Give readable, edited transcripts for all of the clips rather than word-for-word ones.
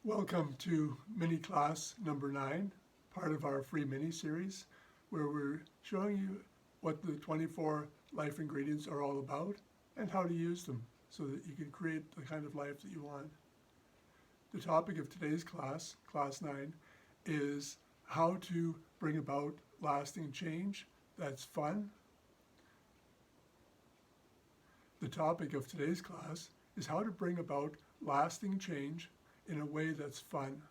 Welcome to mini class number 9, part of our free mini series, where we're showing you what the 24 life ingredients are all about and how to use them so that you can create the kind of life that you want. The topic of today's class, class 9, is how to bring about lasting change that's fun. The topic of today's class is how to bring about lasting change in a way that's fun.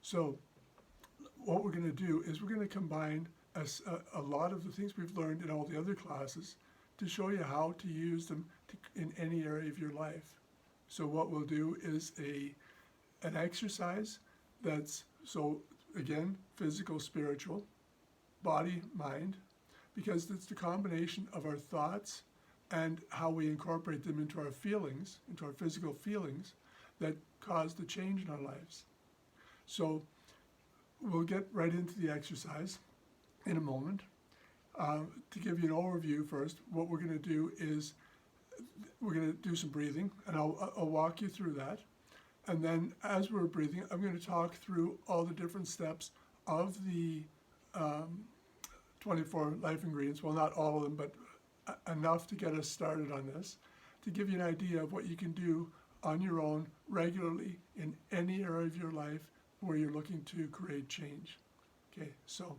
So what we're going to do is we're going to combine a lot of the things we've learned in all the other classes to show you how to use them in any area of your life. So what we'll do is an exercise that's, so again, physical, spiritual, body, mind, because it's the combination of our thoughts and how we incorporate them into our feelings, into our physical feelings, that cause the change in our lives. So we'll get right into the exercise in a moment. To give you an overview first, what we're going to do is we're going to do some breathing, and I'll walk you through that. And then as we're breathing, I'm going to talk through all the different steps of the 24 life ingredients. Well, not all of them, but enough to get us started on this, to give you an idea of what you can do on your own regularly in any area of your life where you're looking to create change. Okay, so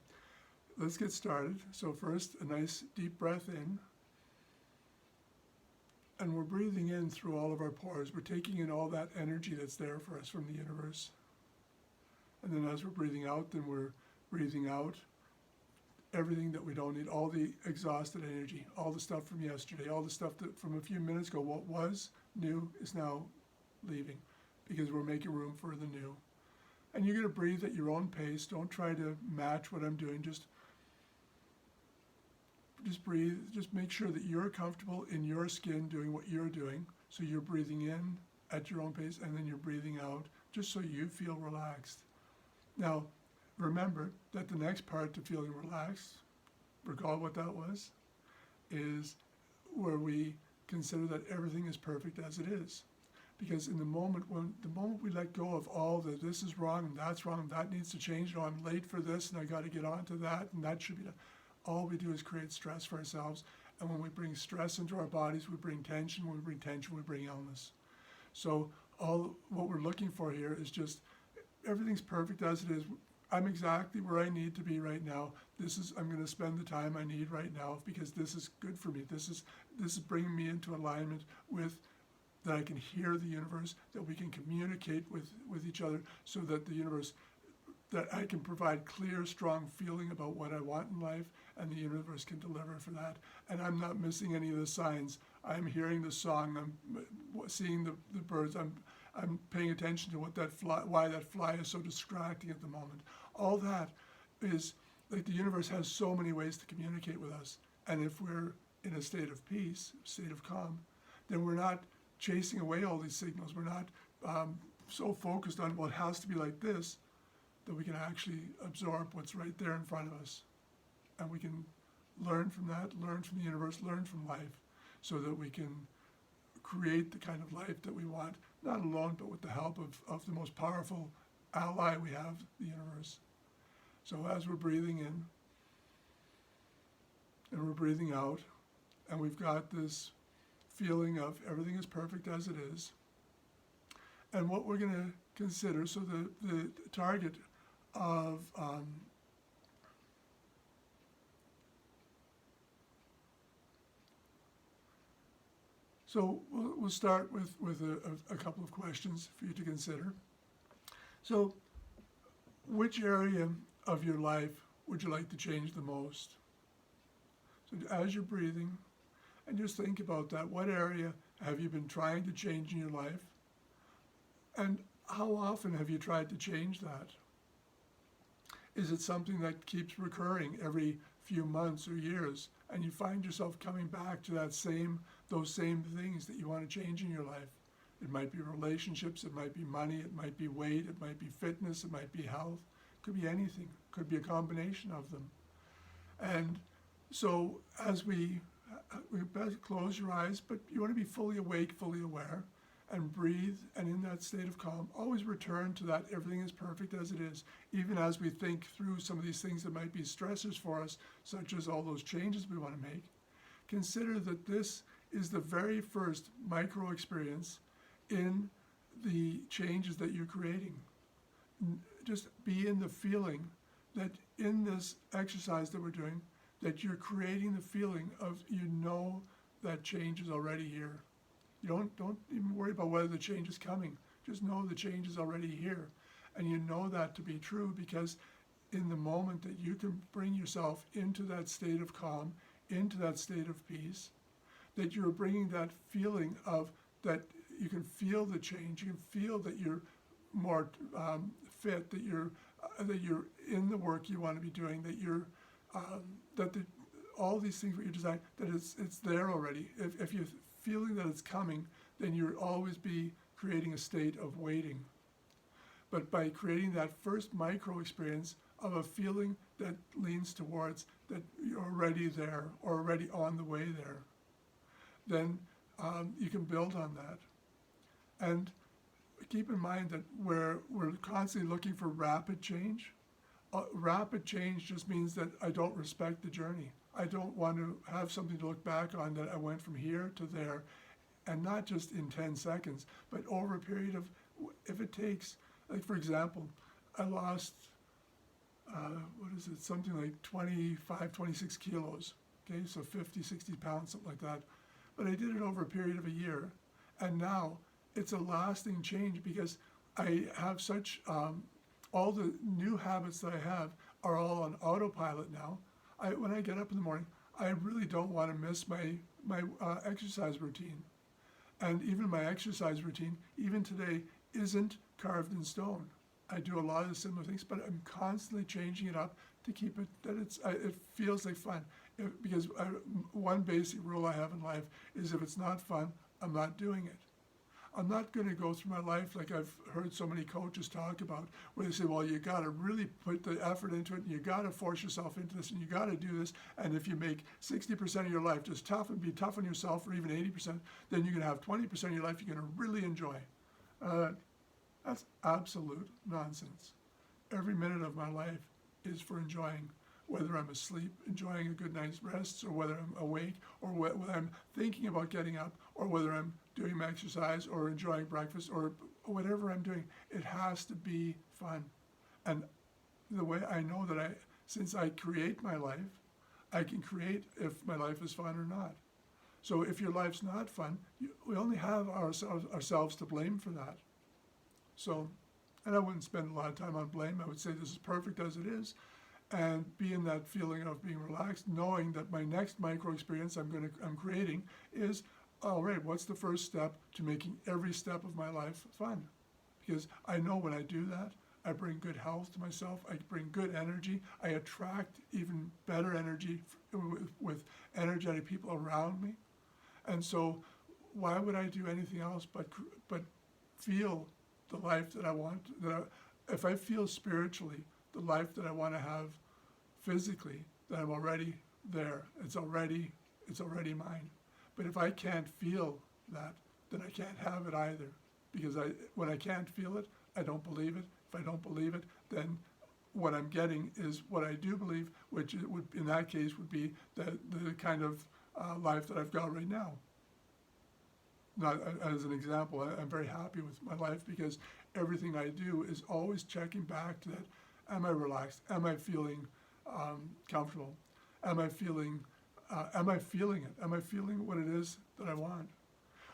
let's get started. So first, a nice deep breath in. And we're breathing in through all of our pores. We're taking in all that energy that's there for us from the universe. And then as we're breathing out, then we're breathing out everything that we don't need, all the exhausted energy, all the stuff from yesterday, all the stuff that from a few minutes ago, what was new is now leaving because we're making room for the new. And you're going to breathe at your own pace. Don't try to match what I'm doing. Just breathe. Just make sure that you're comfortable in your skin doing what you're doing. So you're breathing in at your own pace and then you're breathing out just so you feel relaxed. Now, remember that the next part to feeling relaxed, recall what that was, is where we consider that everything is perfect as it is. Because in the moment we let go of all the this is wrong and that's wrong and that needs to change, I'm late for this and I got to get on to that and that should be done. All we do is create stress for ourselves. And when we bring stress into our bodies, we bring tension. When we bring tension, we bring illness. So all what we're looking for here is just everything's perfect as it is. I'm exactly where I need to be right now. I'm going to spend the time I need right now because this is good for me. This is bringing me into alignment with that I can hear the universe, that we can communicate with each other so that the universe, that I can provide clear, strong feeling about what I want in life and the universe can deliver for that. And I'm not missing any of the signs. I'm hearing the song, I'm seeing the birds, I'm paying attention to why that fly is so distracting at the moment. All that is, like, the universe has so many ways to communicate with us. And if we're in a state of peace, state of calm, then we're not chasing away all these signals. We're not so focused on, well, it has to be like this, that we can actually absorb what's right there in front of us. And we can learn from that, learn from the universe, learn from life, so that we can create the kind of life that we want, not alone, but with the help of the most powerful ally we have, the universe. So as we're breathing in and we're breathing out, and we've got this feeling of everything is perfect as it is, and what we're going to consider, so the target of so we'll start with a couple of questions for you to consider. So which area of your life would you like to change the most? So as you're breathing, and just think about that, what area have you been trying to change in your life? And how often have you tried to change that? Is it something that keeps recurring every few months or years, and you find yourself coming back to those same things that you want to change in your life? It might be relationships, it might be money, it might be weight, it might be fitness, it might be health. It could be anything. It could be a combination of them. And so as we best close your eyes, but you want to be fully awake, fully aware, and breathe, and in that state of calm, always return to that everything is perfect as it is, even as we think through some of these things that might be stressors for us, such as all those changes we want to make. Consider that this is the very first micro experience in the changes that you're creating. Just be in the feeling that in this exercise that we're doing, that you're creating the feeling of, you know, that change is already here. You don't even worry about whether the change is coming. Just know the change is already here. And you know that to be true because in the moment that you can bring yourself into that state of calm, into that state of peace, that you're bringing that feeling of that you can feel the change, you can feel that you're more fit, that you're in the work you want to be doing, that you're all these things that you're designing, that it's there already. If you're feeling that it's coming, then you'll always be creating a state of waiting. But by creating that first micro experience of a feeling that leans towards that you're already there or already on the way there, then you can build on that. And keep in mind that we're constantly looking for rapid change. Rapid change just means that I don't respect the journey. I don't want to have something to look back on that I went from here to there, and not just in 10 seconds, but over a period of, if it takes, like for example, I lost, something like 25, 26 kilos, okay, so 50, 60 pounds, something like that. But I did it over a period of a year, and now it's a lasting change because I have such, all the new habits that I have are all on autopilot now. When I get up in the morning, I really don't want to miss my exercise routine. And even my exercise routine, even today, isn't carved in stone. I do a lot of similar things, but I'm constantly changing it up to keep it, that it feels like fun. Because one basic rule I have in life is if it's not fun, I'm not doing it. I'm not going to go through my life like I've heard so many coaches talk about, where they say, well, you got to really put the effort into it, and you got to force yourself into this, and you got to do this, and if you make 60% of your life just tough and be tough on yourself, or even 80%, then you're going to have 20% of your life you're going to really enjoy. That's absolute nonsense. Every minute of my life is for enjoying, whether I'm asleep, enjoying a good night's rest, or whether I'm awake, or whether I'm thinking about getting up, or whether I'm doing my exercise, or enjoying breakfast, or whatever I'm doing. It has to be fun. And the way I know that since I create my life, I can create if my life is fun or not. So if your life's not fun, we only have ourselves to blame for that. So, and I wouldn't spend a lot of time on blame. I would say this is perfect as it is, and be in that feeling of being relaxed, knowing that my next micro experience I'm creating is, all right, what's the first step to making every step of my life fun? Because I know when I do that, I bring good health to myself, I bring good energy, I attract even better energy with energetic people around me. And so why would I do anything else but feel the life that I want? If I feel spiritually the life that I want to have physically, then I'm already there. It's already mine. But if I can't feel that, then I can't have it either. Because when I can't feel it, I don't believe it. If I don't believe it, then what I'm getting is what I do believe, which would, in that case, would be the kind of life that I've got right now. Not as an example, I'm very happy with my life because everything I do is always checking back to that. Am I relaxed? Am I feeling comfortable? Am I feeling it? Am I feeling what it is that I want?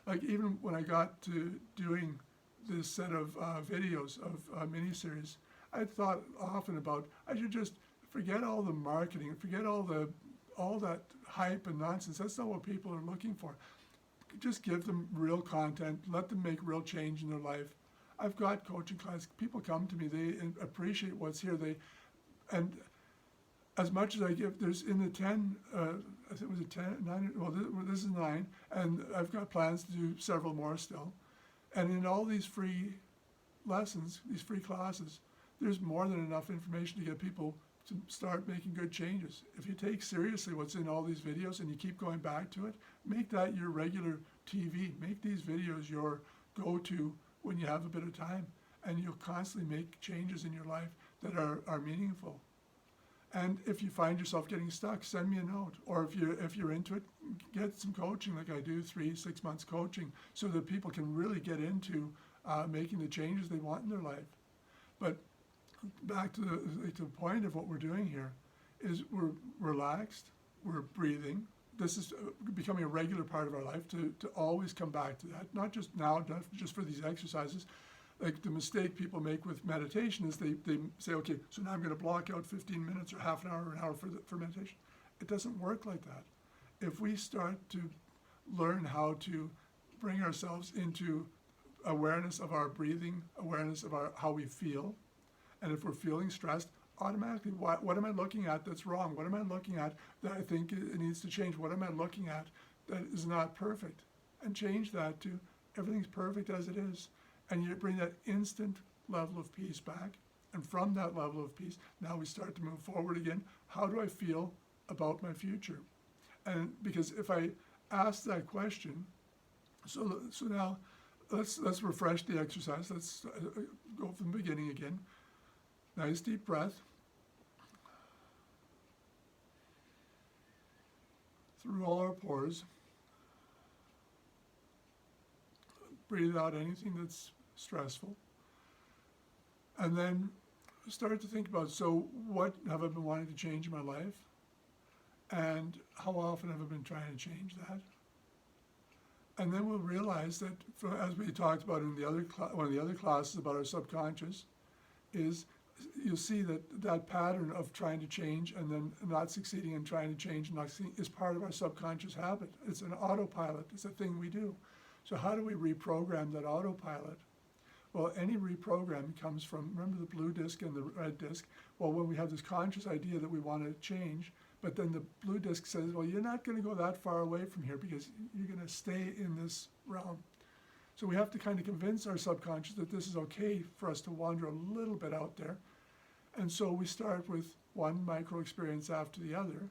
Like even when I got to doing this set of videos of miniseries, I thought often about I should just forget all the marketing, forget all that hype and nonsense. That's not what people are looking for. Just give them real content, let them make real change in their life. I've got coaching clients, people come to me, they appreciate what's here. And as much as I give, there's in the 10, I think it was a 10, 9, well this is 9, and I've got plans to do several more still. And in all these free lessons, these free classes, there's more than enough information to get people to start making good changes. If you take seriously what's in all these videos and you keep going back to it, make that your regular TV. Make these videos your go to when you have a bit of time, and you'll constantly make changes in your life that are meaningful. And if you find yourself getting stuck, send me a note. Or if you're into it, get some coaching like I do, 3-6 months coaching, so that people can really get into making the changes they want in their life. But back to the point of what we're doing here is we're relaxed, we're breathing. This is becoming a regular part of our life to always come back to that, not just now, not just for these exercises. Like the mistake people make with meditation is they say, okay, so now I'm going to block out 15 minutes or half an hour or an hour for meditation. It doesn't work like that. If we start to learn how to bring ourselves into awareness of our breathing, awareness of how we feel, and if we're feeling stressed, automatically, what am I looking at that's wrong? What am I looking at that I think it needs to change? What am I looking at that is not perfect? And change that to everything's perfect as it is. And you bring that instant level of peace back. And from that level of peace, now we start to move forward again. How do I feel about my future? And because if I ask that question, so now let's refresh the exercise. Let's go from the beginning again. Nice deep breath. Through all our pores. Breathe out anything that's stressful. And then start to think about, so what have I been wanting to change in my life? And how often have I been trying to change that? And then we'll realize that, as we talked about in one of the other classes about our subconscious, is you'll see that pattern of trying to change and then not succeeding and trying to change and not succeeding is part of our subconscious habit. It's an autopilot. It's a thing we do. So how do we reprogram that autopilot? Well, any reprogramming comes from, remember the blue disc and the red disc? Well, when we have this conscious idea that we want to change, but then the blue disc says, well, you're not going to go that far away from here because you're going to stay in this realm. So we have to kind of convince our subconscious that this is okay for us to wander a little bit out there. And so we start with one micro experience after the other.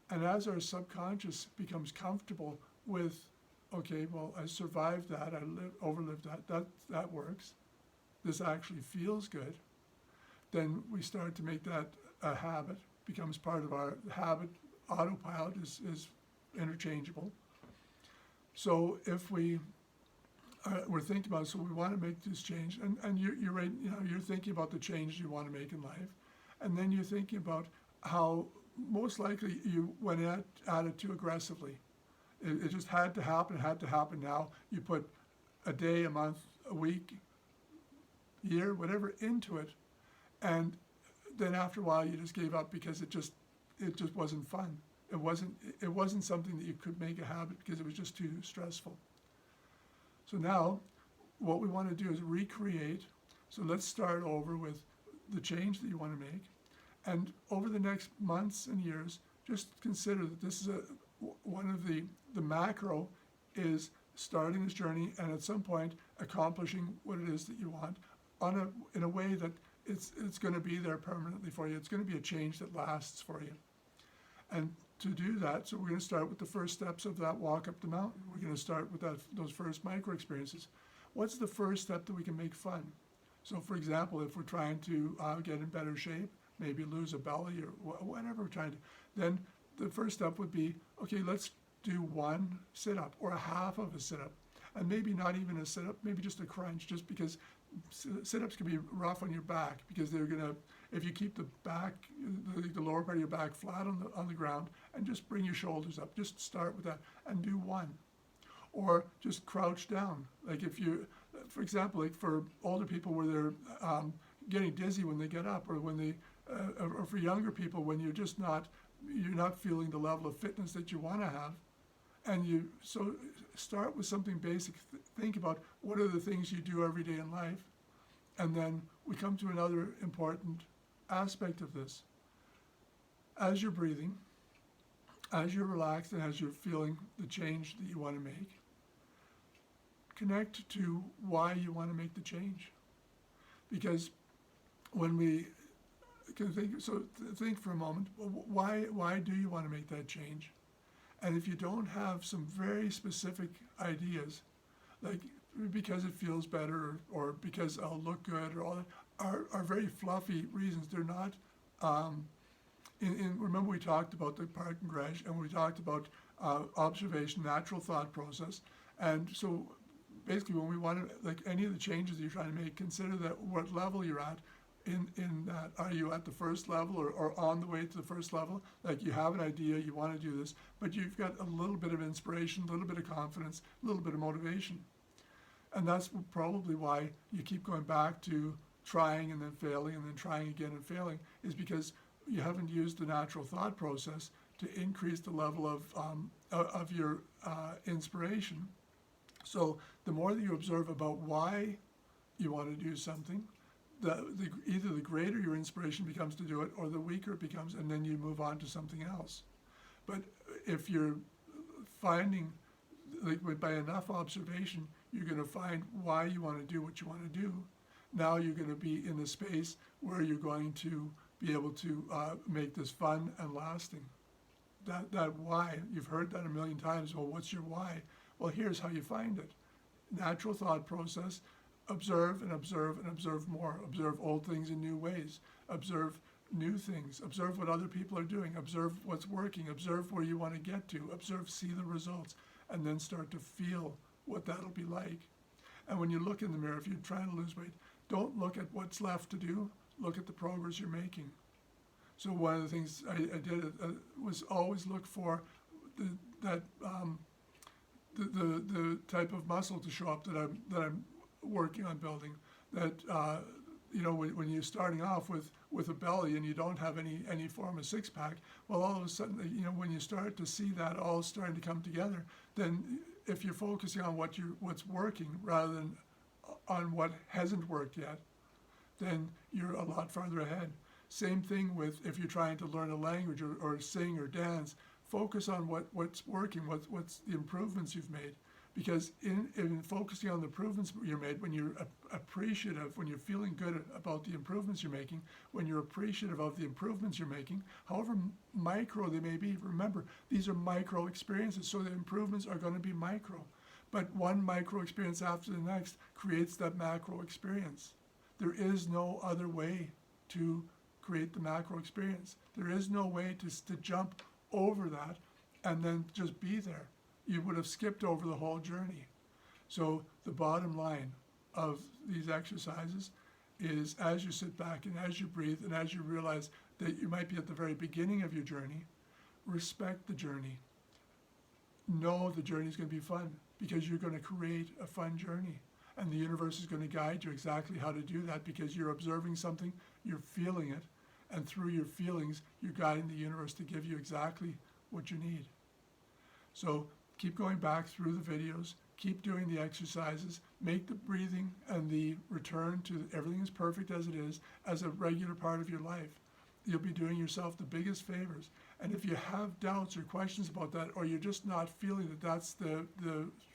And as our subconscious becomes comfortable with, okay, well, I survived that, I overlived that works, this actually feels good, then we start to make that a habit, becomes part of our habit. Autopilot is interchangeable. So if we're thinking about, so we want to make this change, and you're right, you're thinking about the change you want to make in life, and then you're thinking about how most likely you went at it too aggressively. It just had to happen now. You put a day, a month, a week, year, whatever into it, and then after a while you just gave up because it just wasn't fun. It wasn't something that you could make a habit because it was just too stressful. So now what we want to do is recreate. So let's start over with the change that you want to make, and over the next months and years, just consider that this is one of the macro is starting this journey and at some point accomplishing what it is that you want in a way that it's going to be there permanently for you. It's going to be a change that lasts for you. And to do that, so we're going to start with the first steps of that walk up the mountain. We're going to start with those first micro experiences. What's the first step that we can make fun? So for example, if we're trying to get in better shape, maybe lose a belly or whatever we're trying to, then the first step would be, okay, let's do one sit-up or a half of a sit-up. And maybe not even a sit-up, maybe just a crunch, just because sit-ups can be rough on your back because they're going to, if you keep the back, the lower part of your back flat on the ground and just bring your shoulders up, just start with that and do one. Or just crouch down. Like if you, for example, like for older people where they're getting dizzy when they get up, or when they, or for younger people when you're not feeling the level of fitness that you want to have, and so start with something basic. Think about what are the things you do every day in life, and then we come to another important aspect of this. As you're breathing, as you're relaxed, and as you're feeling the change that you want to make, connect to why you want to make the change. Because when we can think for a moment, why do you want to make that change? And if you don't have some very specific ideas, like because it feels better or because I'll look good or all that are very fluffy reasons. They're not, remember we talked about the parking garage and we talked about observation, natural thought process. And so basically when we want to, like any of the changes that you're trying to make, consider that what level you're at in that. Are you at the first level or on the way to the first level? Like you have an idea, you want to do this, but you've got a little bit of inspiration, a little bit of confidence, a little bit of motivation. And that's probably why you keep going back to trying and then failing and then trying again and failing, is because you haven't used the natural thought process to increase the level of your inspiration. So the more that you observe about why you want to do something, either the greater your inspiration becomes to do it or the weaker it becomes, and then you move on to something else. But if you're finding, like by enough observation, you're going to find why you want to do what you want to do. Now you're going to be in a space where you're going to be able to make this fun and lasting. That why, you've heard that a million times. Well, what's your why? Well, here's how you find it. Natural thought process. Observe and observe and observe more. Observe old things in new ways. Observe new things. Observe what other people are doing. Observe what's working. Observe where you want to get to. Observe, see the results, and then start to feel what that'll be like. And when you look in the mirror, if you're trying to lose weight, don't look at what's left to do. Look at the progress you're making. So one of the things I did was always look for the type of muscle to show up that I'm working on building. That when you're starting off with a belly and you don't have any form of six pack, well, all of a sudden, when you start to see that all starting to come together, then if you're focusing on what's working rather than on what hasn't worked yet, then you're a lot farther ahead. Same thing with if you're trying to learn a language or sing or dance, focus on what's working, what's the improvements you've made. Because in focusing on the improvements you made, when you're appreciative, when you're feeling good about the improvements you're making, when you're appreciative of the improvements you're making, however micro they may be, remember, these are micro experiences, so the improvements are going to be micro. But one micro experience after the next creates that macro experience. There is no other way to create the macro experience. There is no way to jump over that and then just be there. You would have skipped over the whole journey. So the bottom line of these exercises is, as you sit back and as you breathe and as you realize that you might be at the very beginning of your journey, respect the journey. Know the journey is going to be fun because you're going to create a fun journey. And the universe is going to guide you exactly how to do that because you're observing something, you're feeling it, and through your feelings, you're guiding the universe to give you exactly what you need. So keep going back through the videos, keep doing the exercises, make the breathing and the return to everything is perfect as it is as a regular part of your life. You'll be doing yourself the biggest favors. And if you have doubts or questions about that, or you're just not feeling that that's the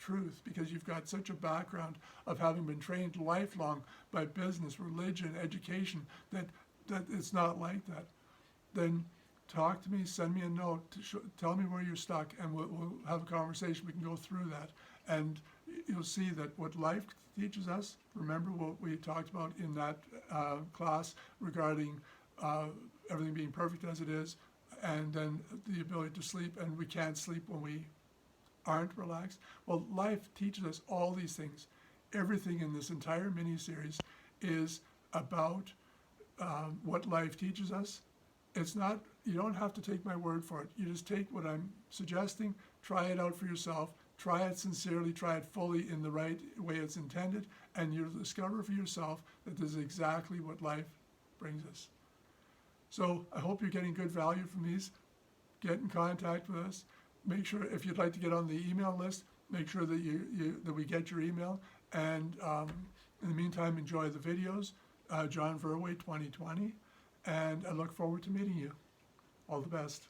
truth because you've got such a background of having been trained lifelong by business, religion, education, that it's not like that, then talk to me, send me a note, tell me where you're stuck, and we'll have a conversation. We can go through that. And you'll see that what life teaches us, remember what we talked about in that class regarding everything being perfect as it is, and then the ability to sleep, and we can't sleep when we aren't relaxed. Well, life teaches us all these things. Everything in this entire mini-series is about what life teaches us. It's not, you don't have to take my word for it. You just take what I'm suggesting, try it out for yourself, try it sincerely, try it fully in the right way it's intended, and you'll discover for yourself that this is exactly what life brings us. So I hope you're getting good value from these. Get in contact with us. Make sure, if you'd like to get on the email list, make sure that that we get your email. And in the meantime, enjoy the videos, John Verway 2020, and I look forward to meeting you. All the best.